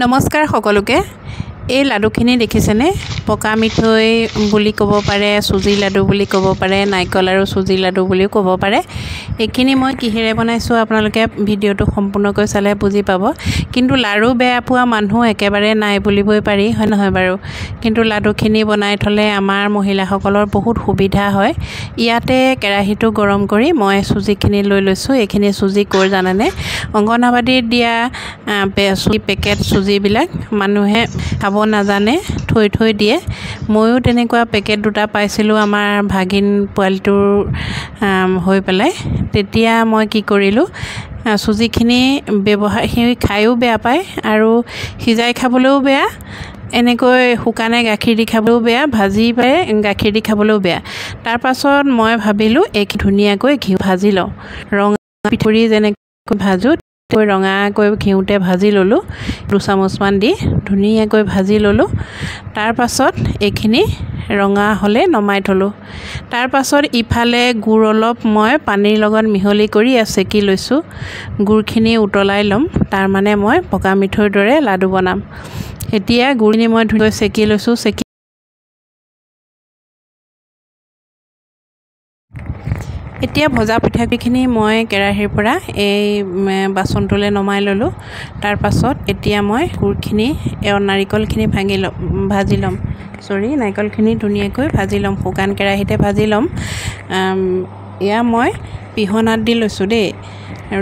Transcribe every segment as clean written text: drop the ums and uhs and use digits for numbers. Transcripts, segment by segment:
নমস্কাৰ সকলোকে এই লাডুখিনি দেখিছেনে পকা মিঠৈ বুলি ক'ব পাৰে সুজি লাডু বুলি ক'ব পাৰে নাইকল আৰু সুজি লাডু বুলিও ক'ব পাৰে এইখিনি মই কিহেৰে বনাইছো আপোনালোকে ভিডিওটো সম্পূৰ্ণকৈ চালে বুজি পাব কিন্তু লাডু বেয়া পোৱা মানুহ একেবাৰে নাই বুলিবই পাৰি হয় নহয় বাৰু কিন্তু লাডুখিনি বনাই থলে আমাৰ মহিলাসকলৰ বহুত সুবিধা হয় ইয়াতে কেৰাহীটো গৰম কৰি মই সুজিখিনি লৈ লৈছো এইখিনি সুজি কৰ জানানে অংগনাবাদীত দিয়া সুজি পেকেট সুজি বিলাক মানুহে খাব নাজানে থৈ দিয়ে ময়ো তেনেকুৱা পেকেট দুটা পাইছিলো আমাৰ ভাগিন পোৱালিটোৰ হৈ পেলাই তেতিয়া মই কি কৰিলো সুজিখিনি ব্যৱহাৰ খায়ও বেয়া পায় আৰু সিজাই খাবলৈও বেয়া এনেকৈ শুকানে গাখীৰ দি খাবলৈও বেয়া ভাজি পাই গাখীৰ দি খাবলৈও বেয়া তাৰ পাছত মই ভাবিলো এক ধুনিয়াকৈ ঘি ভাজি লওঁ ৰঙা পিঠৰি যেনেকৈ ভাজো ৰঙাকৈ ঘিউতে ভাজি ললো 2 চামুচমান দি ধুনিয়াকৈ ভাজি ললো তাৰ পাছত এইখিনি ৰঙা হলে নমাই থলো তাৰ পাছত ইফালে গুড় অলপ মই পানীৰ লগত মিহলি কৰি আছেকি লৈছো গুড়খিনি উতলাই লম তাৰ মানে মই পকা মিঠৈৰ দৰে লাডু বনাম এতিয়া গুড়নি মই ধুই সেকি লৈছো এতিয়া ভজা পিঠাখিনি মই কেৰাহীৰ পৰা এই বাচনটোলে নমাই ললো তাৰ পাছত এতিয়া মই গুড়খিনি নাৰিকলখিনি ভাজি লম নাৰিকলখিনি ধুনিয়াকৈ ভাজি লম শুকান কেৰাহীতে ভাজি লম ইয়া মই পিহনাত দি লৈছো দেই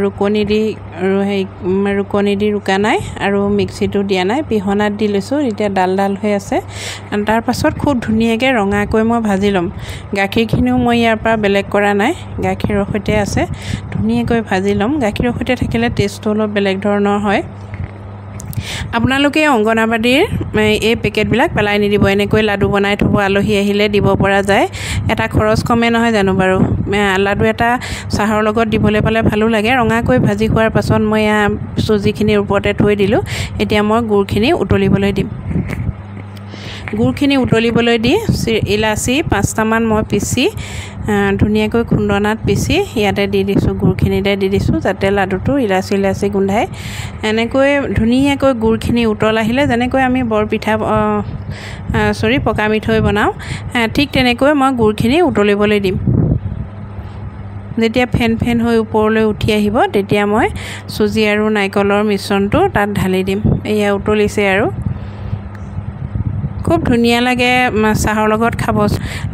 ৰুকনি দি ৰুকা নাই আৰু মিক্সিটো দিয়া নাই পিহনাত দি লৈছো এতিয়া ডাল হৈ আছে তাৰ পাছত খুব ধুনিয়াকৈ ৰঙাকৈ মই ভাজি লম গাখীৰখিনিও মই ইয়াৰ পৰা বেলেগ কৰা নাই গাখীৰৰ সৈতে আছে ধুনিয়াকৈ ভাজি লম গাখীৰৰ সৈতে থাকিলে টেষ্টটো অলপ বেলেগ ধৰণৰ হয় আপোনালোকে অংগনাবাদীৰ এই পেকেটবিলাক পেলাই নিদিব এনেকৈ লাডু বনাই থব আলহী আহিলে দিব পৰা যায় এটা খৰচ কমে নহয় জানো বাৰু লাডু এটা চাহৰ লগত দিবলৈ পালে ভালো লাগে ৰঙাকৈ ভাজি খোৱাৰ পাছত মই সুজিখিনিৰ ওপৰতে থৈ দিলো এতিয়া মই গুড়খিনি উতলিবলৈ দিম গুড়খিনি উতলিবলৈ দি ইলাচি 5টা মান মই পিচি ধুনিয়াকৈ খুন্দনাত পিচি ইয়াতে দি দিছো গুড়খিনিতে দি দিছো যাতে লাডুটো ইলাচি গোন্ধায় এনেকৈ ধুনিয়াকৈ গুড়খিনি উতল আহিলে যেনেকৈ আমি বৰ পিঠা পকা মিঠৈ বনাও ঠিক তেনেকৈ মই গুড়খিনি উতলিবলৈ দিম যেতিয়া ফেন হৈ ওপৰলৈ উঠি আহিব তেতিয়া মই সুজি আৰু নাৰিকলৰ মিশ্ৰণটো তাত ঢালি দিম এয়া উতলিছে আৰু খুব ধুনিয়া লাগে চাহৰ লগত খাব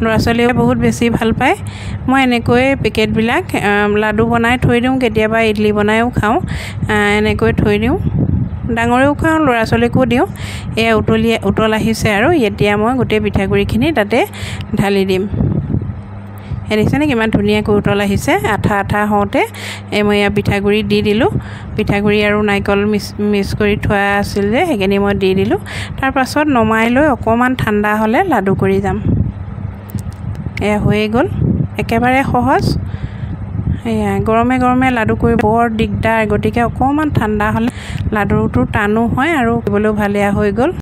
ল'ৰা ছোৱালীয়ে বহুত বেছি ভাল পায় মই এনেকৈ পেকেটবিলাক লাডু বনাই থৈ দিওঁ কেতিয়াবা ইডলি বনাইও খাওঁ এনেকৈ থৈ দিওঁ ডাঙৰেও খাওঁ ল'ৰা ছোৱালীকো দিওঁ এয়া উতল আহিছে আৰু এতিয়া মই গোটেই পিঠাগুড়িখিনি তাতে ঢালি দিম দেখিছেনে কিমান ধুনিয়াকৈ উতল আহিছে আঠা হওঁতে মই ইয়াত পিঠাগুড়ি দি দিলোঁ পিঠাগুড়ি আৰু নাৰিকল মিক্স কৰি থোৱা আছিল যে সেইখিনি মই দি দিলোঁ তাৰ পাছত নমাই লৈ অকণমান ঠাণ্ডা হ'লে লাডু কৰি যাম এয়া হৈয়ে গ'ল একেবাৰে সহজ এয়া গৰমে লাডু কৰি বৰ দিগদাৰ গতিকে অকণমান ঠাণ্ডা হ'লে লাডুটো টানো হয় আৰু দিবলৈও ভালে হৈ গ'ল